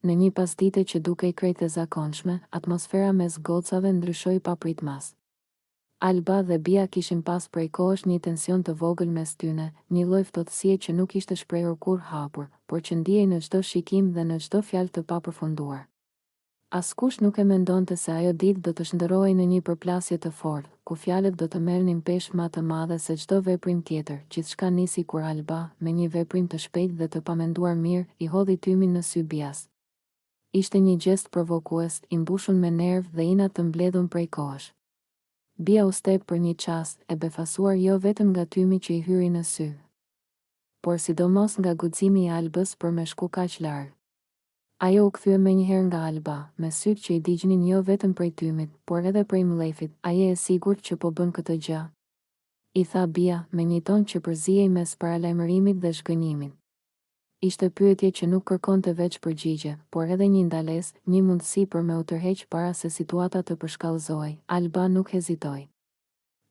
Në një pasdite që dukej krejt e zakonshme, atmosfera mes gocave ndryshoi papritmas. Alba dhe Bia kishin pas prej kohësh një tension të vogël mes tyne, një lloj ftohtësie që nuk ishte shprehur kur hapur, por që ndihej në çdo shikim dhe në çdo fjalë të papërfunduar. Askush nuk e mendonte se ajo ditë do të shndërrohej në një përplasje të fortë, ku fjalët do të merrnin peshë më të madhe se çdo veprim tjetër. Gjithçka nisi kur Alba, me një veprim të shpejtë dhe të pamenduar mirë, i hodhi tymin në sy Bias. Ishte një gjest provokues, i mbushur me nerv dhe inat të mbledhur prej kohësh. Bia u step për një çast, e befasuar jo vetëm nga tymi që i hyri në sy, por sidomos nga guximi i Albës për me shku kaq larg. Ajo u kthye menjëherë nga Alba, me syt që i digjnin jo vetëm prej tymit, por edhe prej mllefit. A je e sigurt që po bën këtë gjë? I tha Bia, me një ton që përzihej mes paralajmërimit dhe zhgënjimit. Ishte pyetje që nuk kërkonte veç përgjigje, por edhe një ndalesë, një mundësi për me u tërheq para se situata të përshkallëzohej. Alba nuk hezitoi.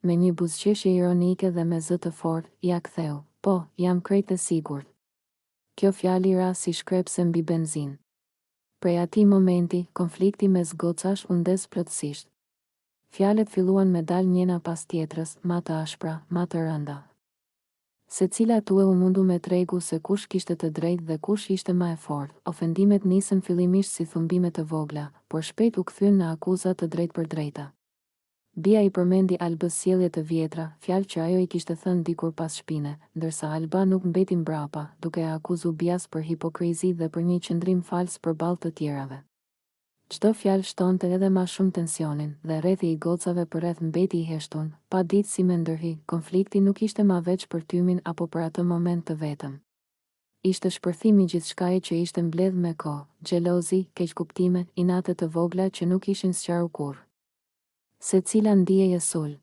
Me një buzëqeshje ironike dhe me zë të fortë, ja ktheu, po, jam krejt e sigurt. Kjo fjalë ra si shkrepse mbi benzinë. Prej atij momenti, konflikti mes gocash u ndes plotësisht. Fjalët filluan me dal njëna pas tjetrës, ma të ashpra, ma të rënda. Secila tue u mundu me tregu se kush kishte të drejtë dhe kush ishte më e fortë. Ofendimet nisën fillimisht si thumbime të vogla, por shpejt u kthyn në akuza të drejtë për drejta. Bia i përmendi Albës sjellje të vjetra, fjalë që ajo i kishte thënë dikur pas shpine, ndërsa Alba nuk mbeti mbrapa, duke e akuzu Bias për hipokrizi dhe për një qëndrim fals përballë të tjerave. Çdo fjalë shtonte edhe ma shumë tensionin, dhe rrethi i gocave përreth mbeti i heshtun, pa ditë si me ndërhy. Konflikti nuk ishte ma veç për tymin apo për atë moment të vetëm. Ishte shpërthimi gjithçkaje që ishte mbledh me kohë, xhelozi, keqkuptime, inate të vogla që nuk ishin sqaruar kurrë. Secila ndihej e sul.